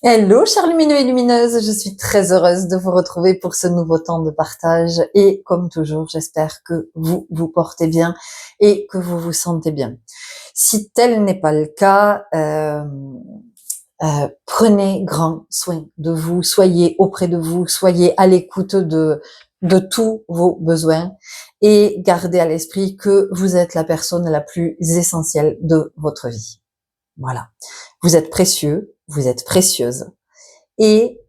Hello, chers lumineux et lumineuses, je suis très heureuse de vous retrouver pour ce nouveau temps de partage et comme toujours, j'espère que vous vous portez bien et que vous vous sentez bien. Si tel n'est pas le cas, prenez grand soin de vous, soyez auprès de vous, soyez à l'écoute de tous vos besoins et gardez à l'esprit que vous êtes la personne la plus essentielle de votre vie. Voilà. Vous êtes précieux, vous êtes précieuse. Et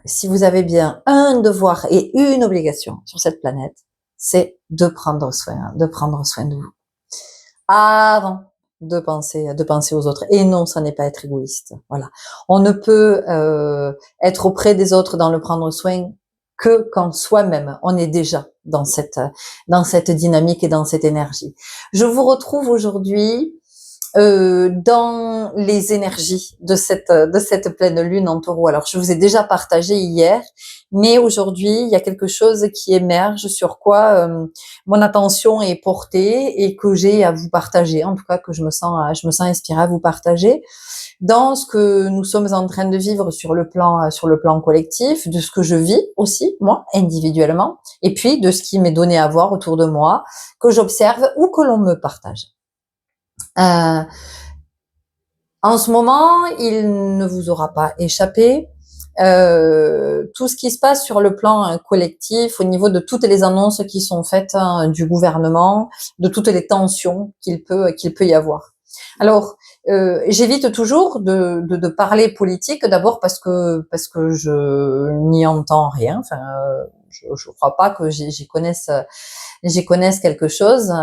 si vous avez bien un devoir et une obligation sur cette planète, c'est de prendre soin de vous. Avant de penser aux autres. Et non, ça n'est pas être égoïste. Voilà. On ne peut être auprès des autres dans le prendre soin que quand soi-même on est déjà dans cette dynamique et dans cette énergie. Je vous retrouve aujourd'hui dans les énergies de cette pleine lune en Taureau. Alors, je vous ai déjà partagé hier, mais aujourd'hui, il y a quelque chose qui émerge sur quoi mon attention est portée et que j'ai à vous partager. En tout cas, que je me sens inspirée à vous partager dans ce que nous sommes en train de vivre sur le plan collectif, de ce que je vis aussi moi individuellement, et puis de ce qui m'est donné à voir autour de moi, que j'observe ou que l'on me partage. Euh, En ce moment, il ne vous aura pas échappé. Tout ce qui se passe sur le plan collectif, au niveau de toutes les annonces qui sont faites du gouvernement, de toutes les tensions qu'il peut y avoir. Alors, j'évite toujours de parler politique, d'abord parce que je n'y entends rien. Enfin, je crois pas que j'y connaisse quelque chose,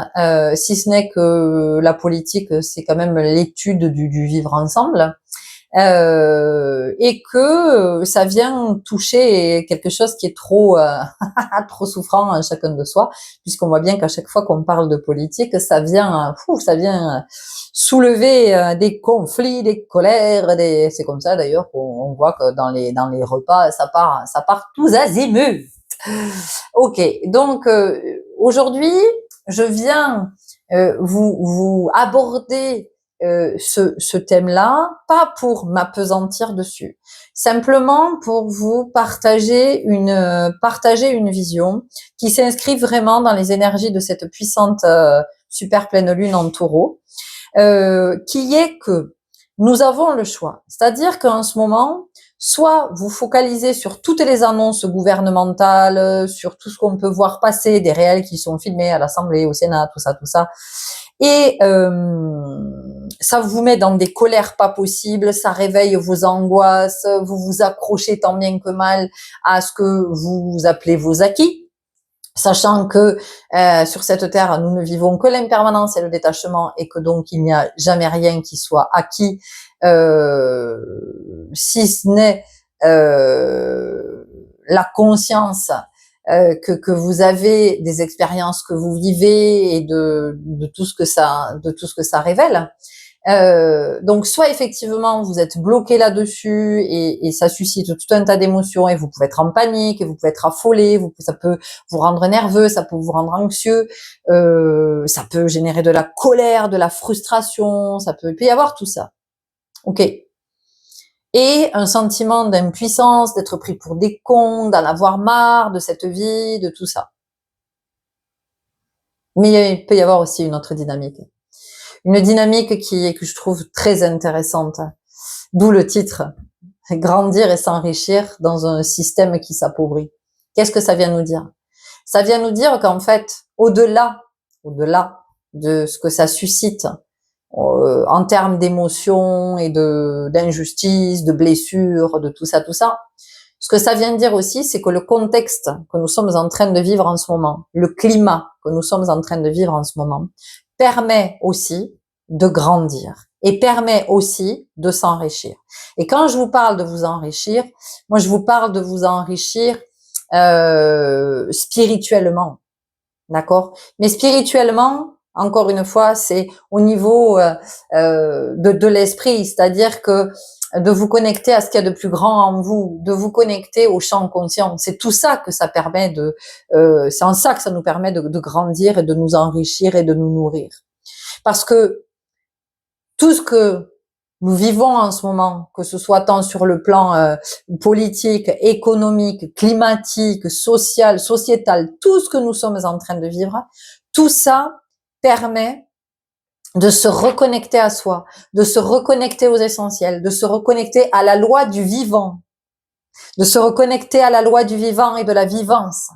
si ce n'est que la politique, c'est quand même l'étude du vivre ensemble, et que ça vient toucher quelque chose qui est trop trop souffrant en chacun de soi, puisqu'on voit bien qu'à chaque fois qu'on parle de politique, ça vient soulever des conflits, des colères, c'est comme ça d'ailleurs qu'on voit que dans les repas, ça part tous azimuts. Ok, donc aujourd'hui, je viens vous aborder ce thème-là, pas pour m'appesantir dessus, simplement pour vous partager une vision qui s'inscrit vraiment dans les énergies de cette puissante super pleine lune en Taureau, qui est que nous avons le choix. C'est-à-dire qu'en ce moment, soit vous focalisez sur toutes les annonces gouvernementales, sur tout ce qu'on peut voir passer, des réels qui sont filmés à l'Assemblée, au Sénat, tout ça, et ça vous met dans des colères pas possibles, ça réveille vos angoisses, vous vous accrochez tant bien que mal à ce que vous appelez vos acquis, sachant que sur cette terre, nous ne vivons que l'impermanence et le détachement, et que donc il n'y a jamais rien qui soit acquis, si ce n'est la conscience que vous avez des expériences que vous vivez et de tout ce que ça révèle. Donc soit effectivement vous êtes bloqué là-dessus et ça suscite tout un tas d'émotions et vous pouvez être en panique, et vous pouvez être affolé, ça peut vous rendre nerveux, ça peut vous rendre anxieux, ça peut générer de la colère, de la frustration, il peut y avoir tout ça. Ok. Et un sentiment d'impuissance, d'être pris pour des cons, d'en avoir marre de cette vie, de tout ça. Mais il peut y avoir aussi une autre dynamique. Une dynamique que je trouve très intéressante. D'où le titre, grandir et s'enrichir dans un système qui s'appauvrit. Qu'est-ce que ça vient nous dire? Ça vient nous dire qu'en fait, au-delà de ce que ça suscite en termes d'émotions et d'injustice, de blessures, de tout ça, ce que ça vient dire aussi, c'est que le contexte que nous sommes en train de vivre en ce moment, le climat que nous sommes en train de vivre en ce moment, permet aussi de grandir et permet aussi de s'enrichir. Et quand je vous parle de vous enrichir, moi je vous parle de vous enrichir spirituellement, d'accord? Mais spirituellement, encore une fois, c'est au niveau de l'esprit, c'est-à-dire que de vous connecter à ce qu'il y a de plus grand en vous, de vous connecter au champ conscient. C'est tout ça que ça permet c'est en ça que ça nous permet de grandir et de nous enrichir et de nous nourrir. Parce que tout ce que nous vivons en ce moment, que ce soit tant sur le plan politique, économique, climatique, social, sociétal, tout ce que nous sommes en train de vivre, tout ça permet de se reconnecter à soi, de se reconnecter aux essentiels, de se reconnecter à la loi du vivant, de se reconnecter à la loi du vivant et de la vivance.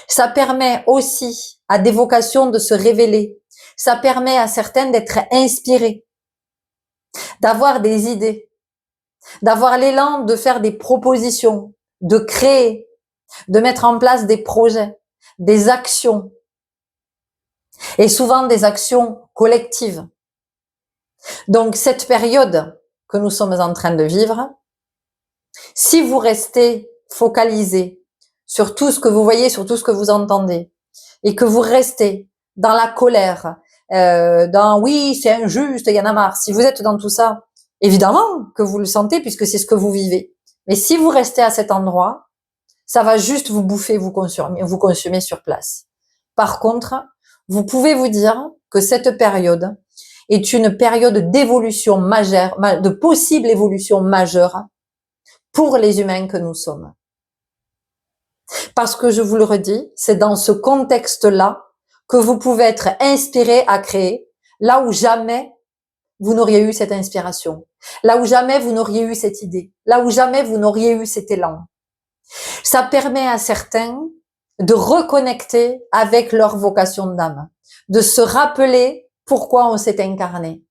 Ça permet aussi à des vocations de se révéler. Ça permet à certaines d'être inspirées, d'avoir des idées, d'avoir l'élan de faire des propositions, de créer, de mettre en place des projets, des actions, et souvent des actions collectives. Donc cette période que nous sommes en train de vivre, si vous restez focalisé sur tout ce que vous voyez, sur tout ce que vous entendez, et que vous restez dans la colère, dans oui, c'est injuste, il y en a marre. Si vous êtes dans tout ça, évidemment que vous le sentez puisque c'est ce que vous vivez. Mais si vous restez à cet endroit, ça va juste vous bouffer, vous consumer sur place. Par contre, vous pouvez vous dire que cette période est une période d'évolution majeure, de possible évolution majeure pour les humains que nous sommes. Parce que je vous le redis, c'est dans ce contexte-là que vous pouvez être inspiré à créer, là où jamais vous n'auriez eu cette inspiration, là où jamais vous n'auriez eu cette idée, là où jamais vous n'auriez eu cet élan. Ça permet à certains de reconnecter avec leur vocation d'âme, de se rappeler pourquoi on s'est incarné.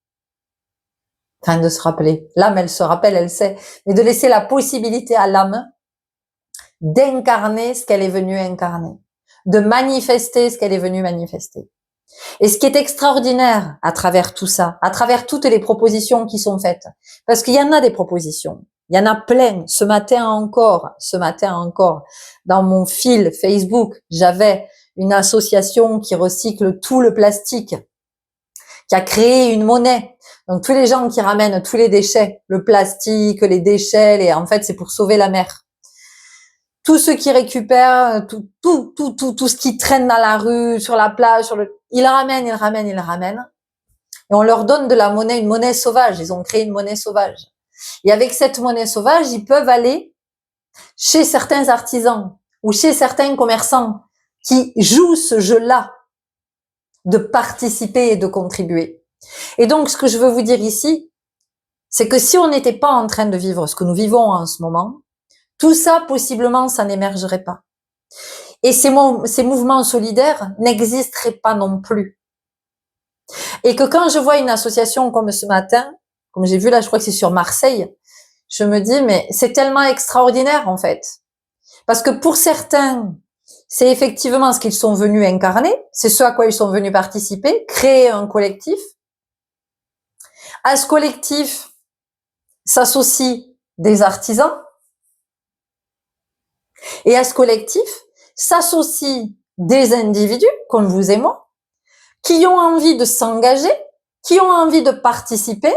Enfin, de se rappeler. L'âme, elle se rappelle, elle sait. Mais de laisser la possibilité à l'âme d'incarner ce qu'elle est venue incarner, de manifester ce qu'elle est venue manifester. Et ce qui est extraordinaire à travers tout ça, à travers toutes les propositions qui sont faites, parce qu'il y en a des propositions, il y en a plein. Ce matin encore, dans mon fil Facebook, j'avais une association qui recycle tout le plastique, qui a créé une monnaie. Donc tous les gens qui ramènent tous les déchets, le plastique, les déchets, en fait c'est pour sauver la mer. Tous ceux qui récupèrent tout ce qui traîne dans la rue, sur la plage, ils ramènent. Et on leur donne de la monnaie, une monnaie sauvage. Ils ont créé une monnaie sauvage. Et avec cette monnaie sauvage, ils peuvent aller chez certains artisans ou chez certains commerçants qui jouent ce jeu-là de participer et de contribuer. Et donc, ce que je veux vous dire ici, c'est que si on n'était pas en train de vivre ce que nous vivons en ce moment, tout ça, possiblement, ça n'émergerait pas. Et ces mouvements solidaires n'existeraient pas non plus. Et que quand je vois une association comme ce matin, comme j'ai vu là, je crois que c'est sur Marseille, je me dis, mais c'est tellement extraordinaire, en fait. Parce que pour certains, c'est effectivement ce qu'ils sont venus incarner, c'est ce à quoi ils sont venus participer, créer un collectif. À ce collectif s'associent des artisans. Et à ce collectif s'associent des individus, comme vous et moi, qui ont envie de s'engager, qui ont envie de participer.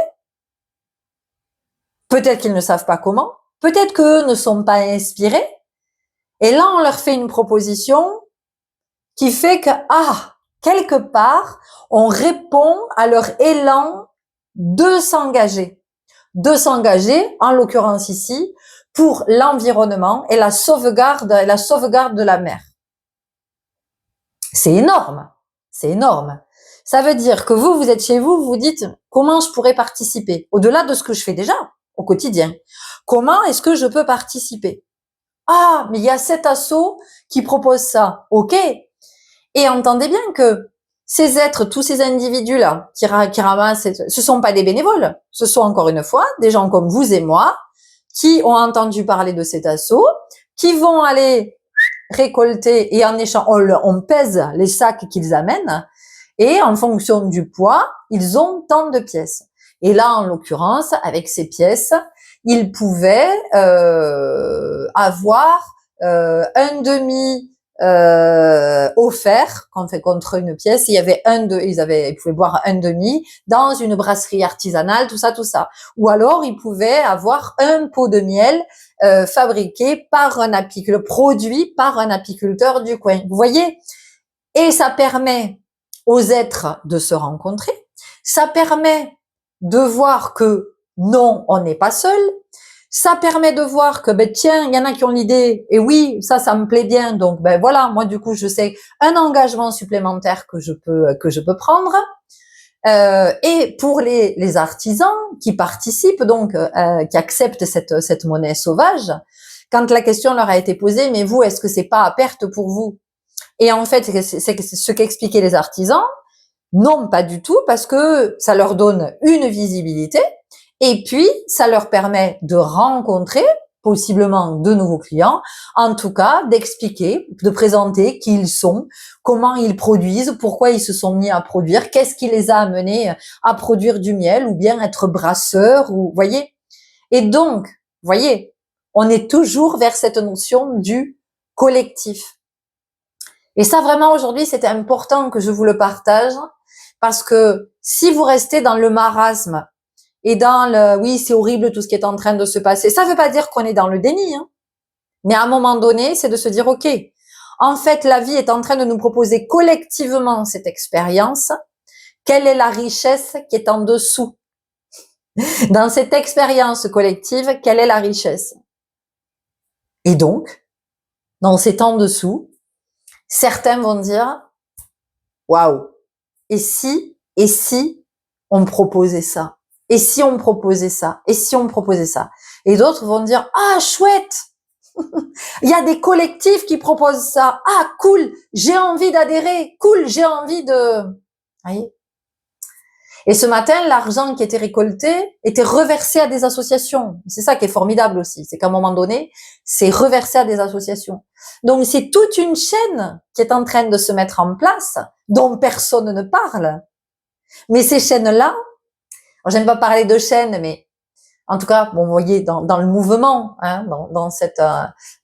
Peut-être qu'ils ne savent pas comment, peut-être qu'eux ne sont pas inspirés. Et là, on leur fait une proposition qui fait que, quelque part, on répond à leur élan de s'engager. De s'engager, en l'occurrence ici, pour l'environnement et la sauvegarde de la mer. C'est énorme. C'est énorme. Ça veut dire que vous êtes chez vous, vous vous dites, comment je pourrais participer? Au-delà de ce que je fais déjà, au quotidien. Comment est-ce que je peux participer? Ah, mais il y a cet asso qui propose ça. OK. Et entendez bien que ces êtres, tous ces individus-là, qui ramassent, ce sont pas des bénévoles. Ce sont encore une fois des gens comme vous et moi, qui ont entendu parler de cet asso, qui vont aller récolter et en échange, on pèse les sacs qu'ils amènent et en fonction du poids, ils ont tant de pièces. Et là, en l'occurrence, avec ces pièces, ils pouvaient avoir un demi offert contre une pièce. Il y avait ils pouvaient boire un demi dans une brasserie artisanale, tout ça. Ou alors ils pouvaient avoir un pot de miel fabriqué par un apiculteur, produit par un apiculteur du coin. Vous voyez? Et ça permet aux êtres de se rencontrer. Ça permet de voir que non, on n'est pas seul. Ça permet de voir que, ben, tiens, il y en a qui ont l'idée, et oui, ça me plaît bien, donc, ben, voilà, moi, du coup, je sais un engagement supplémentaire que je peux prendre. Et pour les artisans qui participent, donc, qui acceptent cette monnaie sauvage, quand la question leur a été posée, mais vous, est-ce que c'est pas à perte pour vous? Et en fait, c'est ce qu'expliquaient les artisans. Non, pas du tout, parce que ça leur donne une visibilité et puis ça leur permet de rencontrer possiblement de nouveaux clients, en tout cas d'expliquer, de présenter qui ils sont, comment ils produisent, pourquoi ils se sont mis à produire, qu'est-ce qui les a amenés à produire du miel ou bien être brasseurs, ou voyez. Et donc, voyez, on est toujours vers cette notion du collectif. Et ça, vraiment, aujourd'hui, c'était important que je vous le partage, parce que si vous restez dans le marasme et dans le oui, c'est horrible tout ce qui est en train de se passer, ça ne veut pas dire qu'on est dans le déni, hein. Mais à un moment donné, c'est de se dire, OK, en fait, la vie est en train de nous proposer collectivement cette expérience. Quelle est la richesse qui est en dessous? Dans cette expérience collective, quelle est la richesse? Et donc, dans ces en dessous, certains vont dire, waouh, et si on me proposait ça? Et si on me proposait ça? Et si on me proposait ça? Et d'autres vont dire, ah, chouette! Il y a des collectifs qui proposent ça. Ah, cool! J'ai envie d'adhérer. Cool! J'ai envie de, vous voyez? Et ce matin, l'argent qui était récolté était reversé à des associations. C'est ça qui est formidable aussi. C'est qu'à un moment donné, c'est reversé à des associations. Donc, c'est toute une chaîne qui est en train de se mettre en place, dont personne ne parle. Mais ces chaînes-là, j'aime pas parler de chaînes, mais en tout cas, bon, vous voyez, dans le mouvement, hein,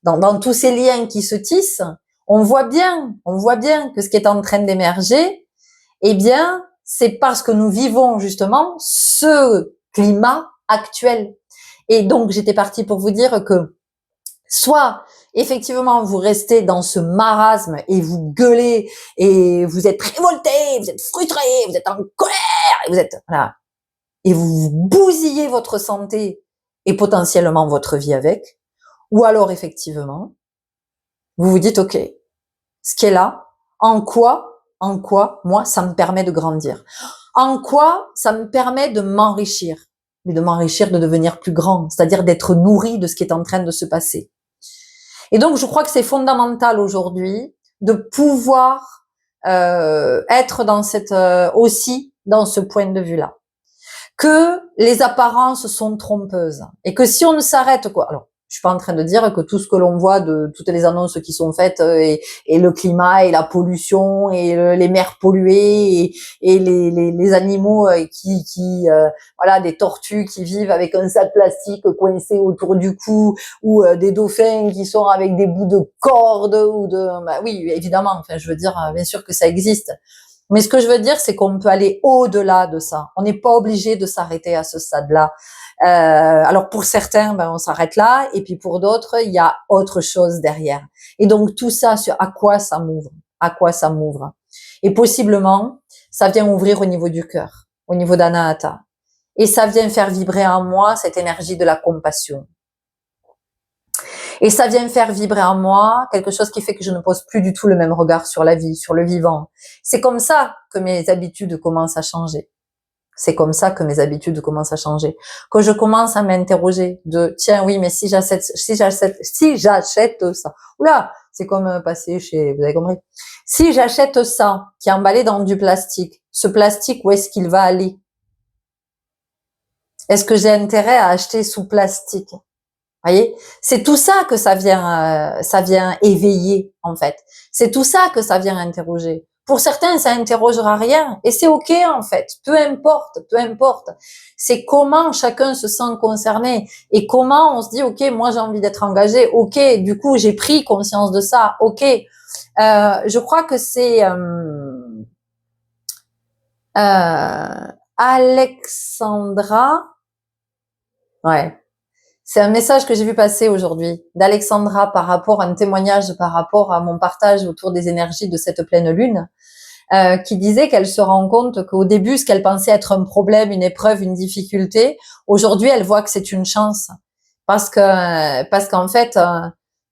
dans tous ces liens qui se tissent, on voit bien que ce qui est en train d'émerger, eh bien, c'est parce que nous vivons justement ce climat actuel. Et donc, j'étais partie pour vous dire que soit, effectivement, vous restez dans ce marasme et vous gueulez et vous êtes révolté, vous êtes frustré, vous êtes en colère, et vous êtes, voilà, et vous bousillez votre santé et potentiellement votre vie avec, ou alors effectivement, vous vous dites, OK, ce qui est là, en quoi, moi, ça me permet de grandir? En quoi ça me permet de m'enrichir? Mais de m'enrichir, de devenir plus grand, c'est-à-dire d'être nourri de ce qui est en train de se passer. Et donc, je crois que c'est fondamental aujourd'hui de pouvoir être dans aussi dans ce point de vue-là, que les apparences sont trompeuses et que si on ne s'arrête quoi, alors je suis pas en train de dire que tout ce que l'on voit de toutes les annonces qui sont faites et le climat et la pollution et les mers polluées et les animaux voilà, des tortues qui vivent avec un sac plastique coincé autour du cou, ou des dauphins qui sont avec des bouts de corde, ou bah oui, évidemment, enfin je veux dire, bien sûr que ça existe. Mais ce que je veux dire, c'est qu'on peut aller au-delà de ça. On n'est pas obligé de s'arrêter à ce stade-là. Alors pour certains, ben, on s'arrête là, et puis pour d'autres, il y a autre chose derrière. Et donc tout ça, à quoi ça m'ouvre? À quoi ça m'ouvre? Et possiblement, ça vient ouvrir au niveau du cœur, au niveau d'Anahata. Et ça vient faire vibrer en moi cette énergie de la compassion. Et ça vient faire vibrer en moi quelque chose qui fait que je ne pose plus du tout le même regard sur la vie, sur le vivant. C'est comme ça que mes habitudes commencent à changer. C'est comme ça que mes habitudes commencent à changer. Que je commence à m'interroger de, tiens, oui, mais si j'achète ça. Oula, c'est comme passer chez, vous avez compris. Si j'achète ça, qui est emballé dans du plastique, ce plastique, où est-ce qu'il va aller? Est-ce que j'ai intérêt à acheter sous plastique? Voyez, c'est tout ça que ça vient éveiller en fait. C'est tout ça que ça vient interroger. Pour certains, ça interrogera rien et c'est ok en fait. Peu importe, peu importe. C'est comment chacun se sent concerné et comment on se dit ok, moi j'ai envie d'être engagé. Ok, du coup j'ai pris conscience de ça. Ok, je crois que c'est Alexandra. Ouais. C'est un message que j'ai vu passer aujourd'hui d'Alexandra par rapport à un témoignage, par rapport à mon partage autour des énergies de cette pleine lune. qui disait qu'elle se rend compte qu'au début, ce qu'elle pensait être un problème, une épreuve, une difficulté, aujourd'hui, elle voit que c'est une chance. Parce qu'en fait,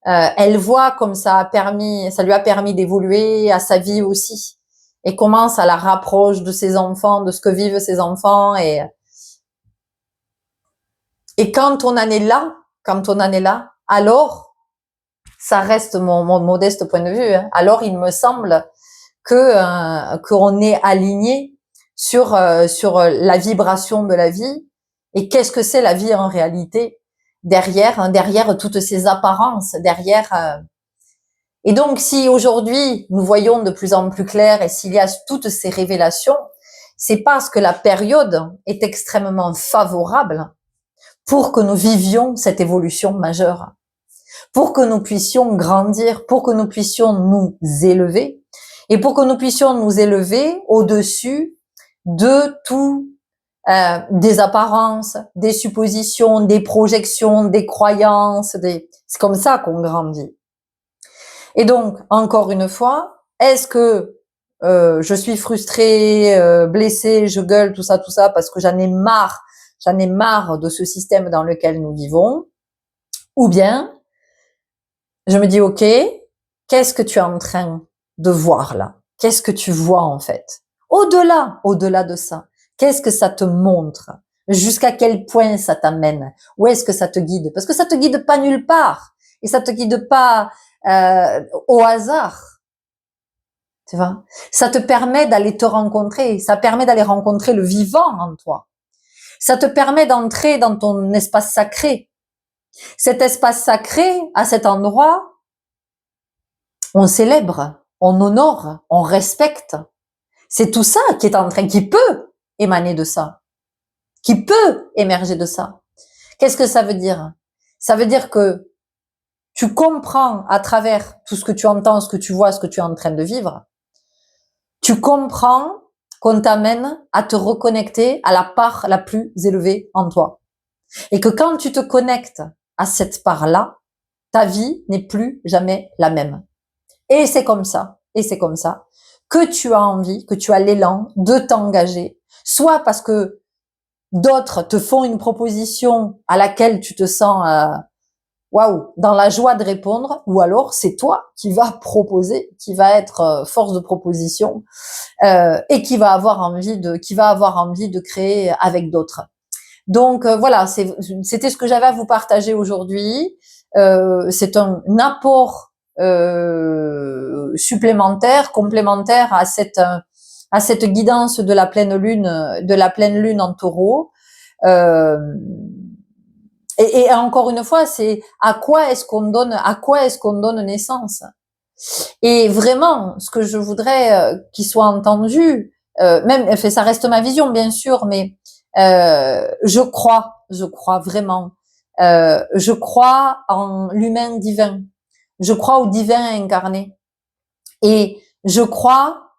elle voit comme ça lui a permis d'évoluer à sa vie aussi. Et comment ça la rapproche de ses enfants, de ce que vivent ses enfants. Et quand on en est là, alors, ça reste mon modeste point de vue, hein, alors il me semble qu'on est aligné sur la vibration de la vie. Et qu'est-ce que c'est la vie en réalité derrière toutes ces apparences, et donc si aujourd'hui nous voyons de plus en plus clair et s'il y a toutes ces révélations, c'est parce que la période est extrêmement favorable pour que nous vivions cette évolution majeure, pour que nous puissions grandir, pour que nous puissions nous élever, et pour que nous puissions nous élever au-dessus de tout, des apparences, des suppositions, des projections, des croyances, c'est comme ça qu'on grandit. Et donc, encore une fois, est-ce que je suis frustrée, blessée, je gueule, tout ça, parce que j'en ai marre de ce système dans lequel nous vivons, ou bien je me dis, ok, qu'est-ce que tu es en train de voir là? Qu'est-ce que tu vois en fait? Au-delà de ça, qu'est-ce que ça te montre? Jusqu'à quel point ça t'amène? Où est-ce que ça te guide? Parce que ça te guide pas nulle part. Et ça te guide pas au hasard. Tu vois? Ça te permet d'aller te rencontrer. Ça permet d'aller rencontrer le vivant en toi. Ça te permet d'entrer dans ton espace sacré. Cet espace sacré, à cet endroit, on célèbre, on honore, on respecte. C'est tout ça qui est en train, qui peut émaner de ça, qui peut émerger de ça. Qu'est-ce que ça veut dire? Ça veut dire que tu comprends à travers tout ce que tu entends, ce que tu vois, ce que tu es en train de vivre, tu comprends qu'on t'amène à te reconnecter à la part la plus élevée en toi. Et que quand tu te connectes à cette part-là, ta vie n'est plus jamais la même. Et c'est comme ça, que tu as envie, que tu as l'élan de t'engager, soit parce que d'autres te font une proposition à laquelle tu te sens waouh, dans la joie de répondre, ou alors c'est toi qui vas proposer, qui va être force de proposition et qui va avoir envie de créer avec d'autres. Donc voilà, c'était ce que j'avais à vous partager aujourd'hui. C'est un apport supplémentaire, complémentaire à cette guidance de la pleine lune en Taureau. Et encore une fois, c'est à quoi est-ce qu'on donne naissance. Et vraiment, ce que je voudrais qu'il soit entendu, même, enfin, ça reste ma vision bien sûr, mais je crois vraiment, je crois en l'humain divin, je crois au divin incarné, et je crois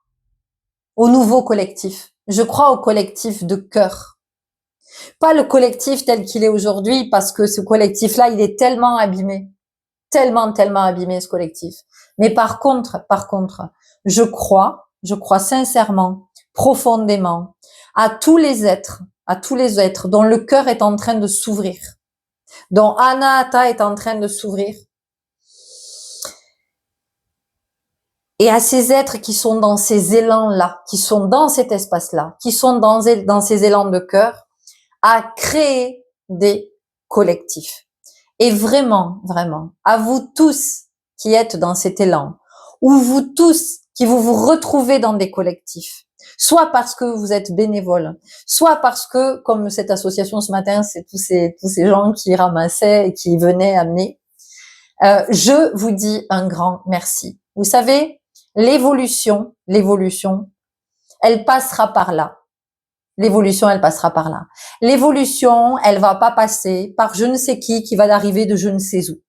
au nouveau collectif. Je crois au collectif de cœur. Pas le collectif tel qu'il est aujourd'hui, parce que ce collectif-là, il est tellement abîmé. Tellement abîmé, ce collectif. Mais par contre, je crois sincèrement, profondément, à tous les êtres dont le cœur est en train de s'ouvrir, dont Anahata est en train de s'ouvrir, et à ces êtres qui sont dans ces élans-là, qui sont dans cet espace-là, qui sont dans ces élans de cœur, à créer des collectifs. Et vraiment, à vous tous qui êtes dans cet élan, ou vous tous qui vous retrouvez dans des collectifs, soit parce que vous êtes bénévole, soit parce que, comme cette association ce matin, c'est tous ces gens qui ramassaient et qui venaient amener, je vous dis un grand merci. Vous savez, l'évolution, elle passera par là. L'évolution, elle passera par là. L'évolution, elle va pas passer par je ne sais qui va arriver de je ne sais où.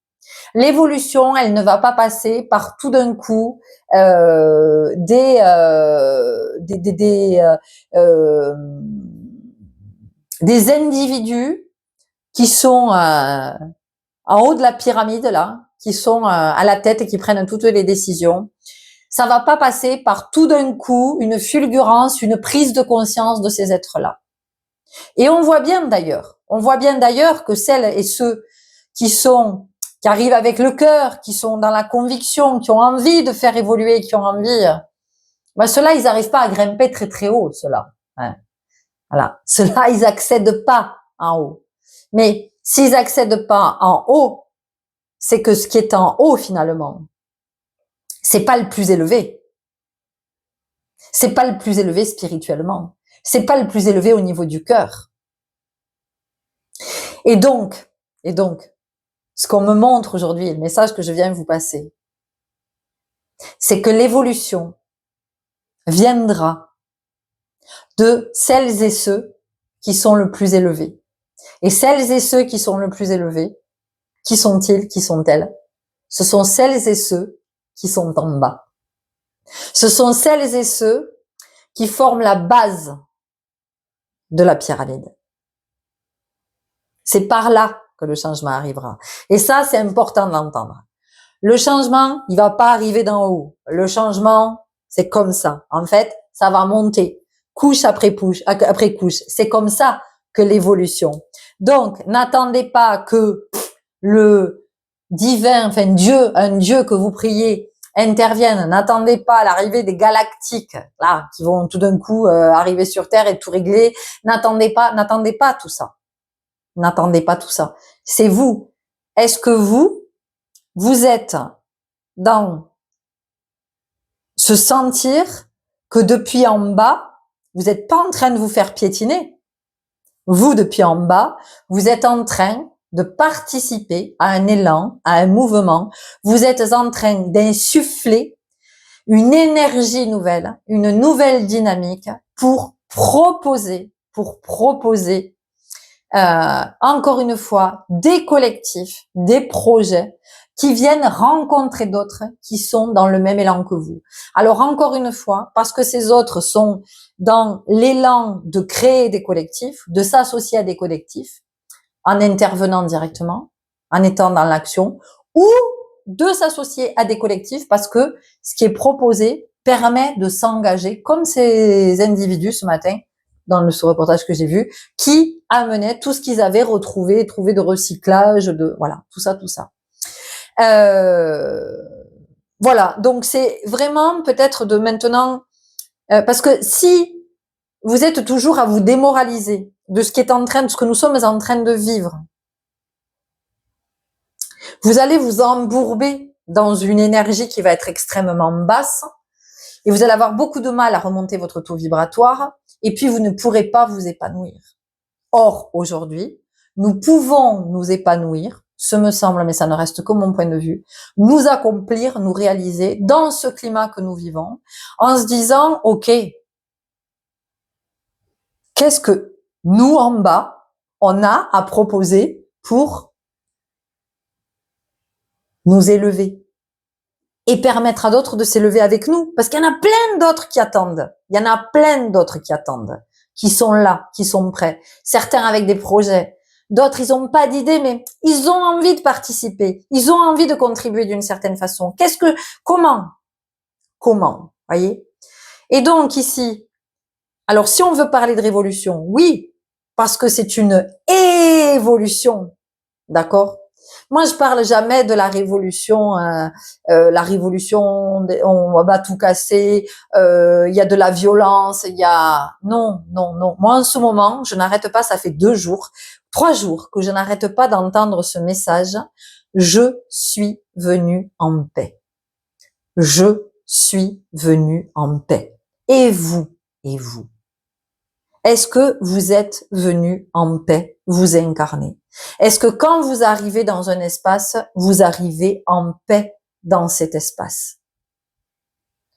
L'évolution, elle ne va pas passer par tout d'un coup des individus qui sont en haut de la pyramide là, qui sont à la tête et qui prennent toutes les décisions. ça va pas passer par tout d'un coup une fulgurance, une prise de conscience de ces êtres-là. Et on voit bien d'ailleurs que celles et ceux qui arrivent avec le cœur, qui sont dans la conviction, qui ont envie de faire évoluer, qui ont envie, ben ceux-là, ils n'arrivent pas à grimper très très haut, ceux-là. Hein. Voilà. Ceux-là, ils accèdent pas en haut. Mais s'ils accèdent pas en haut, c'est que ce qui est en haut, finalement, c'est pas le plus élevé. C'est pas le plus élevé spirituellement. C'est pas le plus élevé au niveau du cœur. Et donc, ce qu'on me montre aujourd'hui, le message que je viens vous passer, c'est que l'évolution viendra de celles et ceux qui sont le plus élevés. Et celles et ceux qui sont le plus élevés, qui sont-ils, qui sont-elles? Ce sont celles et ceux qui sont en bas. Ce sont celles et ceux qui forment la base de la pyramide. C'est par là que le changement arrivera. Et ça, c'est important de l'entendre. Le changement, il va pas arriver d'en haut. Le changement, c'est comme ça. En fait, ça va monter, couche après couche. C'est comme ça que l'évolution. Donc, n'attendez pas que le divin, enfin Dieu, un Dieu que vous priez, intervienne. N'attendez pas l'arrivée des galactiques, là, qui vont tout d'un coup arriver sur Terre et tout régler. N'attendez pas tout ça. N'attendez pas tout ça. C'est vous. Est-ce que vous êtes dans se sentir que depuis en bas, vous n'êtes pas en train de vous faire piétiner. Vous, depuis en bas, vous êtes en train de participer à un élan, à un mouvement. Vous êtes en train d'insuffler une énergie nouvelle, une nouvelle dynamique pour proposer encore une fois, des collectifs, des projets qui viennent rencontrer d'autres qui sont dans le même élan que vous. Alors encore une fois, parce que ces autres sont dans l'élan de créer des collectifs, de s'associer à des collectifs, en intervenant directement, en étant dans l'action, ou de s'associer à des collectifs parce que ce qui est proposé permet de s'engager, comme ces individus ce matin, dans ce reportage que j'ai vu, qui amenaient tout ce qu'ils avaient retrouvé, trouvé de recyclage, voilà, tout ça. Voilà, donc c'est vraiment peut-être de maintenant, parce que si vous êtes toujours à vous démoraliser de ce que nous sommes en train de vivre, vous allez vous embourber dans une énergie qui va être extrêmement basse et vous allez avoir beaucoup de mal à remonter votre taux vibratoire et puis vous ne pourrez pas vous épanouir. Or, aujourd'hui, nous pouvons nous épanouir, ce me semble, mais ça ne reste que mon point de vue, nous accomplir, nous réaliser dans ce climat que nous vivons en se disant, OK, qu'est-ce que nous, en bas, on a à proposer pour nous élever et permettre à d'autres de s'élever avec nous. Parce qu'il y en a plein d'autres qui attendent. Il y en a plein d'autres qui attendent, qui sont là, qui sont prêts. Certains avec des projets. D'autres, ils n'ont pas d'idée, mais ils ont envie de participer. Ils ont envie de contribuer d'une certaine façon. Comment? Voyez? Et donc, ici, alors si on veut parler de révolution, oui, parce que c'est une évolution. D'accord? Moi, je parle jamais de la révolution, on va tout casser, il y a de la violence, non. Moi, en ce moment, je n'arrête pas, ça fait 3 jours que je n'arrête pas d'entendre ce message. Je suis venu en paix. Je suis venu en paix. Et vous? Est-ce que vous êtes venu en paix, vous incarner? Est-ce que quand vous arrivez dans un espace, vous arrivez en paix dans cet espace?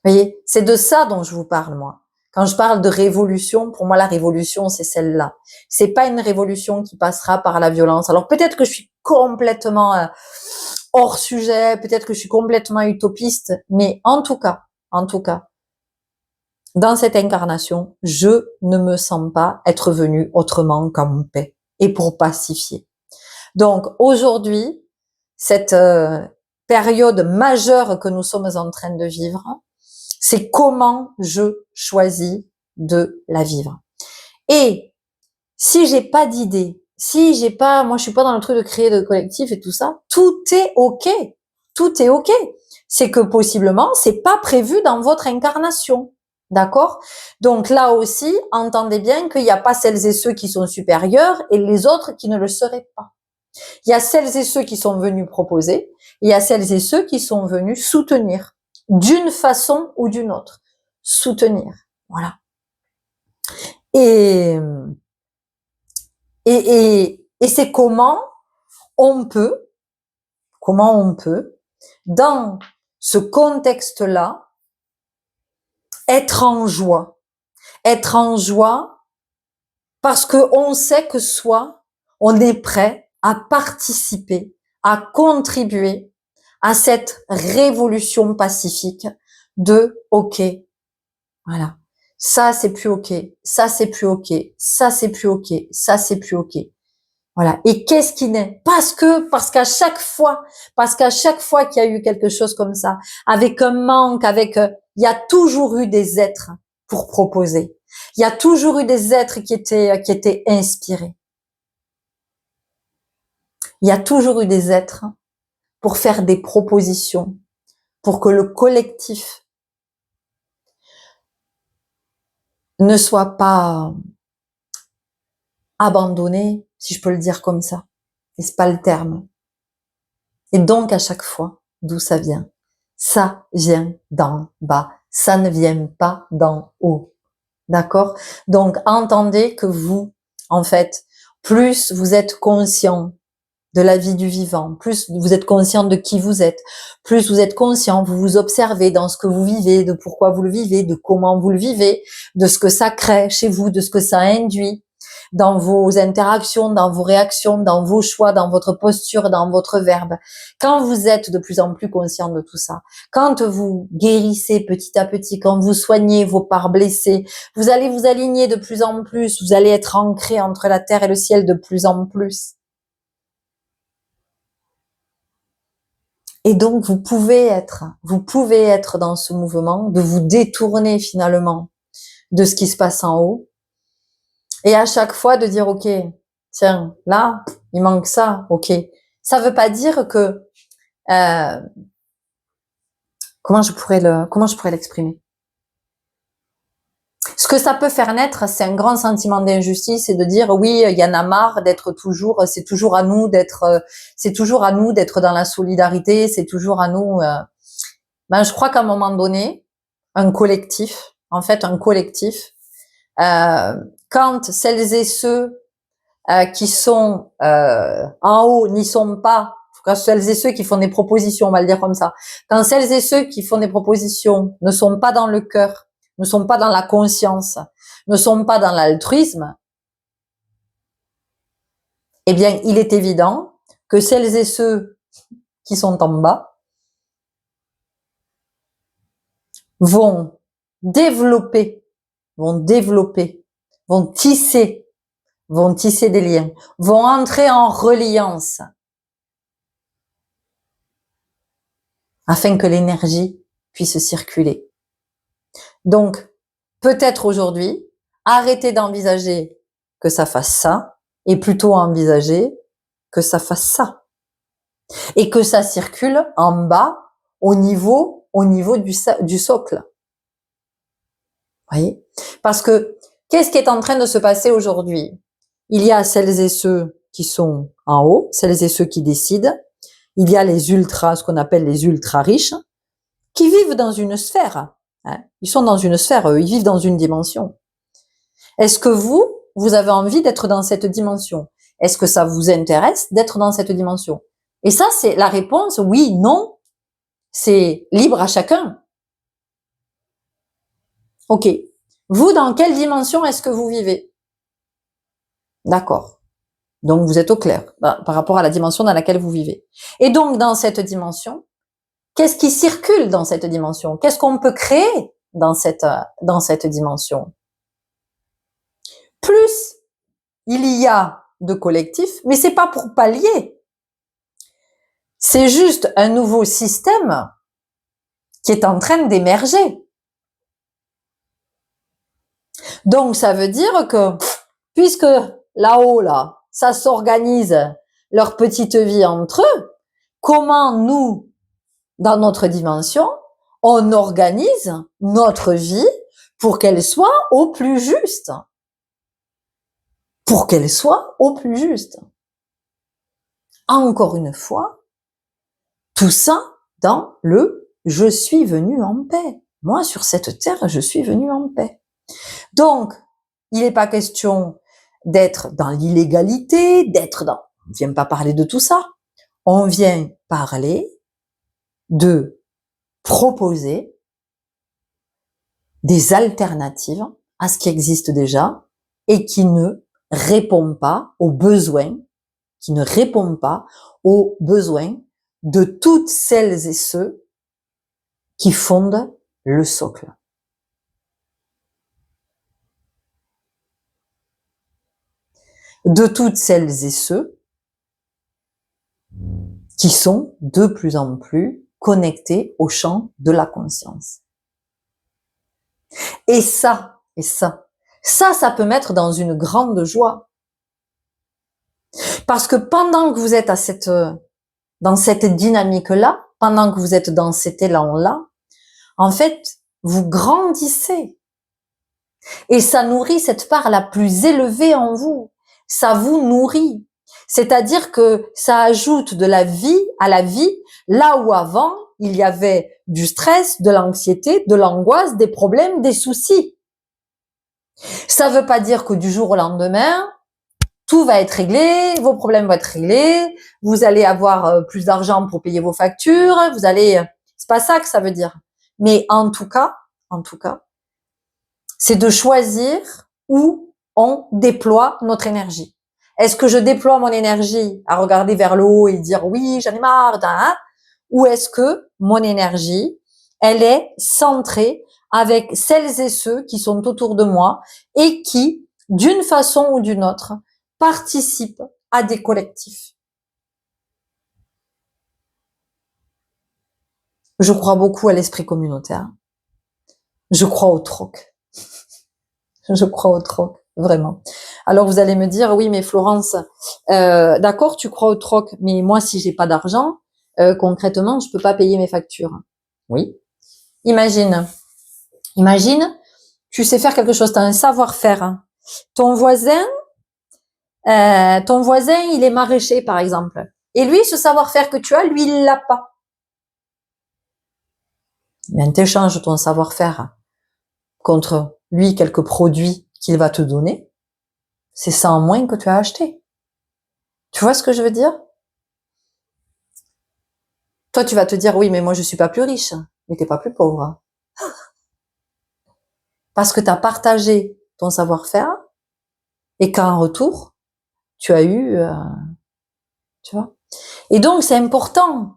Vous voyez, c'est de ça dont je vous parle, moi. Quand je parle de révolution, pour moi, la révolution, c'est celle-là. C'est pas une révolution qui passera par la violence. Alors peut-être que je suis complètement hors sujet, peut-être que je suis complètement utopiste, mais en tout cas, dans cette incarnation, je ne me sens pas être venu autrement qu'en paix et pour pacifier. Donc aujourd'hui, cette période majeure que nous sommes en train de vivre, C'est comment je choisis de la vivre. Et si j'ai pas d'idée, si j'ai pas, moi je suis pas dans le truc de créer de collectif et tout ça, tout est ok. Tout est ok. C'est que possiblement, c'est pas prévu dans votre incarnation. D'accord? Donc là aussi, entendez bien qu'il n'y a pas celles et ceux qui sont supérieurs et les autres qui ne le seraient pas. Il y a celles et ceux qui sont venus proposer, il y a celles et ceux qui sont venus soutenir, d'une façon ou d'une autre. Soutenir. Voilà. Et c'est comment on peut, dans ce contexte-là, être en joie. Être en joie parce qu'on sait que soit on est prêt à participer, à contribuer à cette révolution pacifique de OK. Voilà. Ça, c'est plus OK. Ça, c'est plus OK. Ça, c'est plus OK. Ça, c'est plus OK. Voilà. Et qu'est-ce qui naît? Parce qu'à chaque fois qu'il y a eu quelque chose comme ça, avec un manque, il y a toujours eu des êtres pour proposer. Il y a toujours eu des êtres qui étaient inspirés. Il y a toujours eu des êtres pour faire des propositions, pour que le collectif ne soit pas abandonné, si je peux le dire comme ça. Et c'est pas le terme. Et donc, à chaque fois, d'où ça vient? Ça vient d'en bas. Ça ne vient pas d'en haut. D'accord? Donc, entendez que vous, en fait, plus vous êtes conscient de la vie du vivant, plus vous êtes conscient de qui vous êtes, plus vous êtes conscient, vous vous observez dans ce que vous vivez, de pourquoi vous le vivez, de comment vous le vivez, de ce que ça crée chez vous, de ce que ça induit dans vos interactions, dans vos réactions, dans vos choix, dans votre posture, dans votre verbe. Quand vous êtes de plus en plus conscient de tout ça, quand vous guérissez petit à petit, quand vous soignez vos parts blessées, vous allez vous aligner de plus en plus, vous allez être ancré entre la terre et le ciel de plus en plus. Et donc, vous pouvez être dans ce mouvement, de vous détourner finalement de ce qui se passe en haut. Et à chaque fois de dire, OK, tiens, là, il manque ça, OK. Ça veut pas dire que, comment je pourrais l'exprimer? Ce que ça peut faire naître, c'est un grand sentiment d'injustice et de dire, oui, il y en a marre d'être toujours, c'est toujours à nous d'être dans la solidarité, c'est toujours à nous, je crois qu'à un moment donné, un collectif, quand celles et ceux qui sont en haut n'y sont pas, quand celles et ceux qui font des propositions, on va le dire comme ça, quand celles et ceux qui font des propositions ne sont pas dans le cœur, ne sont pas dans la conscience, ne sont pas dans l'altruisme, eh bien, il est évident que celles et ceux qui sont en bas vont développer, vont tisser des liens, vont entrer en reliance afin que l'énergie puisse circuler. Donc, peut-être aujourd'hui, arrêtez d'envisager que ça fasse ça et plutôt envisager que ça fasse ça. Et que ça circule en bas au niveau du socle. Voyez? Parce que qu'est-ce qui est en train de se passer aujourd'hui? Il y a celles et ceux qui sont en haut, celles et ceux qui décident. Il y a les ultras, ce qu'on appelle les ultra riches, qui vivent dans une sphère. Ils sont dans une sphère, ils vivent dans une dimension. Est-ce que vous avez envie d'être dans cette dimension? Est-ce que ça vous intéresse d'être dans cette dimension? Et ça, c'est la réponse, oui, non. C'est libre à chacun. Ok. Vous, dans quelle dimension est-ce que vous vivez? D'accord. Donc, vous êtes au clair par rapport à la dimension dans laquelle vous vivez. Et donc, dans cette dimension, qu'est-ce qui circule dans cette dimension? Qu'est-ce qu'on peut créer dans cette dimension? Plus il y a de collectifs, mais c'est pas pour pallier. C'est juste un nouveau système qui est en train d'émerger. Donc, ça veut dire que, puisque là-haut, là, ça s'organise leur petite vie entre eux, comment nous, dans notre dimension, on organise notre vie pour qu'elle soit au plus juste. Pour qu'elle soit au plus juste. Encore une fois, tout ça dans le « je suis venu en paix ». Moi, sur cette terre, je suis venu en paix. Donc, il n'est pas question d'être dans l'illégalité, on vient pas parler de tout ça. On vient parler de proposer des alternatives à ce qui existe déjà et qui ne répond pas aux besoins, de toutes celles et ceux qui fondent le socle. De toutes celles et ceux qui sont de plus en plus connectés au champ de la conscience. Et ça peut mettre dans une grande joie. Parce que pendant que vous êtes dans cette dynamique-là, pendant que vous êtes dans cet élan-là, en fait, vous grandissez. Et ça nourrit cette part la plus élevée en vous. Ça vous nourrit. C'est-à-dire que ça ajoute de la vie à la vie, là où avant, il y avait du stress, de l'anxiété, de l'angoisse, des problèmes, des soucis. Ça veut pas dire que du jour au lendemain, tout va être réglé, vos problèmes vont être réglés, vous allez avoir plus d'argent pour payer vos factures, c'est pas ça que ça veut dire. Mais en tout cas, c'est de choisir où on déploie notre énergie. Est-ce que je déploie mon énergie à regarder vers le haut et dire oui, j'en ai marre, ou est-ce que mon énergie, elle est centrée avec celles et ceux qui sont autour de moi et qui, d'une façon ou d'une autre, participent à des collectifs. Je crois beaucoup à l'esprit communautaire. Je crois au troc. Je crois au troc, vraiment. Alors vous allez me dire, oui, mais Florence, d'accord, tu crois au troc, mais moi, si j'ai pas d'argent, concrètement, je peux pas payer mes factures. Oui. Imagine, tu sais faire quelque chose, tu as un savoir-faire. Ton voisin, il est maraîcher, par exemple. Et lui, ce savoir-faire que tu as, lui, il l'a pas. Bien, t'échanges ton savoir-faire contre lui quelques produits qu'il va te donner. C'est ça en moins que tu as acheté. Tu vois ce que je veux dire? Toi, tu vas te dire, oui, mais moi, je suis pas plus riche. Mais t'es pas plus pauvre. Parce que tu as partagé ton savoir-faire et qu'en retour, tu as eu, tu vois. Et donc, c'est important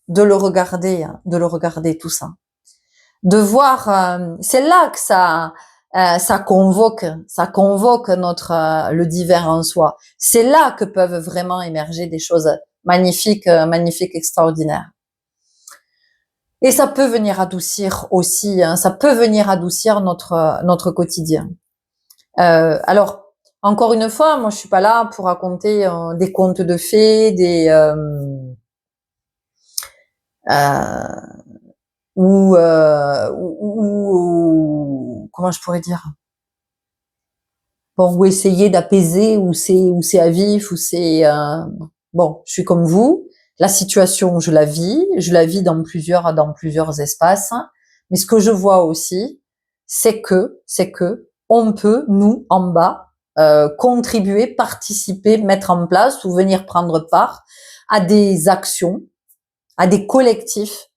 de le regarder tout ça. De voir, c'est là que ça convoque le divin en soi. C'est là que peuvent vraiment émerger des choses magnifiques, extraordinaires. Et ça peut venir adoucir aussi, ça peut venir adoucir notre quotidien. Alors, encore une fois, moi je suis pas là pour raconter des contes de fées, ou comment je pourrais dire, bon, ou essayer d'apaiser, ou c'est à vif, ou c'est bon, je suis comme vous, la situation je la vis dans plusieurs espaces, mais ce que je vois aussi, c'est que on peut, nous en bas, contribuer, participer, mettre en place ou venir prendre part à des actions, à des collectifs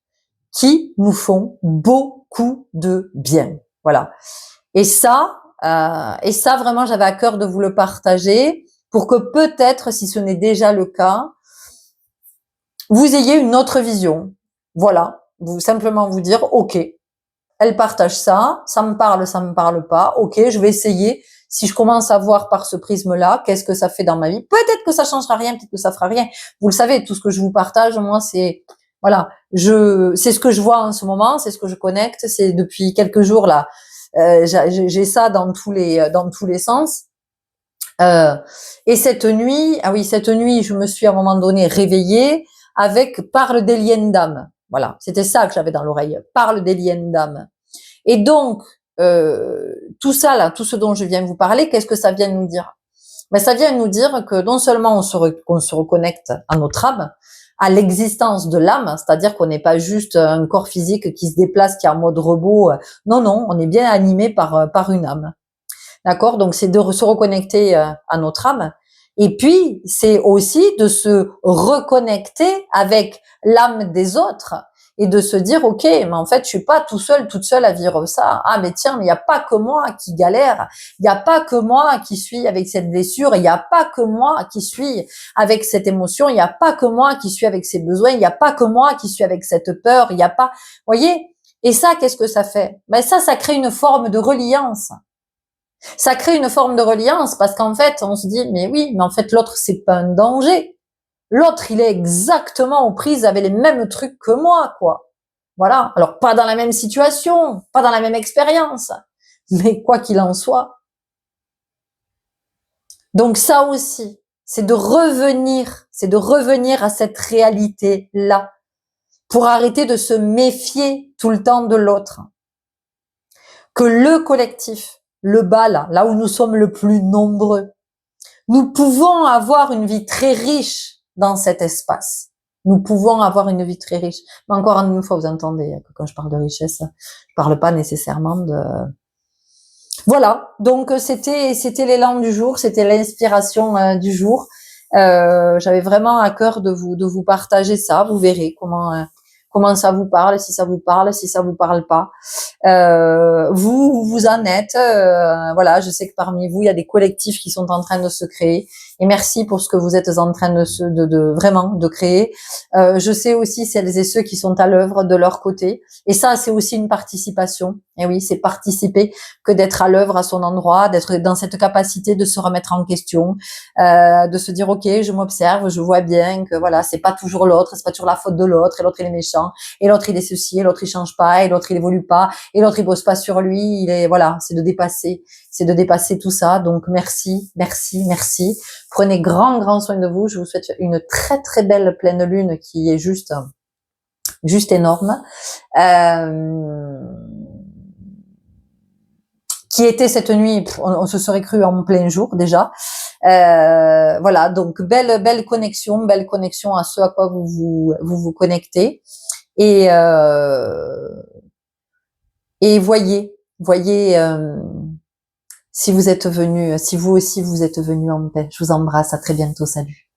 qui nous font beaucoup de bien. Voilà. Et ça vraiment, j'avais à cœur de vous le partager pour que peut-être, si ce n'est déjà le cas, vous ayez une autre vision. Voilà. Simplement vous dire, OK, elle partage ça, ça me parle pas. OK, je vais essayer. Si je commence à voir par ce prisme-là, qu'est-ce que ça fait dans ma vie? Peut-être que ça changera rien, peut-être que ça fera rien. Vous le savez, tout ce que je vous partage, moi, c'est, voilà, c'est ce que je vois en ce moment, c'est ce que je connecte, c'est depuis quelques jours là. J'ai ça dans tous les sens. Et cette nuit, ah oui, cette nuit, je me suis à un moment donné réveillée avec parle des liens d'âme. Voilà, c'était ça que j'avais dans l'oreille. Parle des liens d'âme. Et donc, tout ça là, tout ce dont je viens vous parler, qu'est-ce que ça vient nous dire? Ben, ça vient nous dire que non seulement on se reconnecte à notre âme, à l'existence de l'âme, c'est-à-dire qu'on n'est pas juste un corps physique qui se déplace, qui est en mode robot. Non, non, on est bien animé par une âme. D'accord? Donc, c'est de se reconnecter à notre âme. Et puis, c'est aussi de se reconnecter avec l'âme des autres et de se dire, OK, mais en fait, je suis pas tout seul, toute seule à vivre ça. Ah, mais tiens, mais il n'y a pas que moi qui galère. Il n'y a pas que moi qui suis avec cette blessure. Il n'y a pas que moi qui suis avec cette émotion. Il n'y a pas que moi qui suis avec ces besoins. Il n'y a pas que moi qui suis avec cette peur. Il n'y a pas, voyez? Et ça, qu'est-ce que ça fait? Ben, ça crée une forme de reliance. Ça crée une forme de reliance parce qu'en fait, on se dit, mais oui, mais en fait, l'autre, c'est pas un danger. L'autre, il est exactement aux prises avec les mêmes trucs que moi, quoi. Voilà. Alors, pas dans la même situation, pas dans la même expérience, mais quoi qu'il en soit. Donc, ça aussi, c'est de revenir à cette réalité-là pour arrêter de se méfier tout le temps de l'autre. Que le collectif, le bas là où nous sommes le plus nombreux, nous pouvons avoir une vie très riche dans cet espace. Nous pouvons avoir une vie très riche. Mais encore une fois, vous entendez que quand je parle de richesse, je parle pas nécessairement de... Voilà. Donc, c'était l'élan du jour, c'était l'inspiration du jour. J'avais vraiment à cœur de vous partager ça. Vous verrez comment ça vous parle, si ça vous parle pas. Vous en êtes. Voilà, je sais que parmi vous, il y a des collectifs qui sont en train de se créer. Et merci pour ce que vous êtes en train de vraiment de créer. Je sais aussi celles et ceux qui sont à l'œuvre de leur côté. Et ça, c'est aussi une participation. Et oui, c'est participer que d'être à l'œuvre à son endroit, d'être dans cette capacité de se remettre en question, de se dire ok, je m'observe, je vois bien que voilà, c'est pas toujours l'autre, c'est pas toujours la faute de l'autre, et l'autre il est méchant, et l'autre il est ceci, et l'autre il change pas, et l'autre il évolue pas, et l'autre il bosse pas sur lui, voilà, c'est de dépasser tout ça. Donc merci. Prenez grand soin de vous. Je vous souhaite une très très belle pleine lune qui est juste énorme. Qui était cette nuit, on se serait cru en plein jour déjà. Voilà, donc belle connexion à ce à quoi vous connectez. Et voyez si vous aussi vous êtes venu en paix. Je vous embrasse, à très bientôt, salut.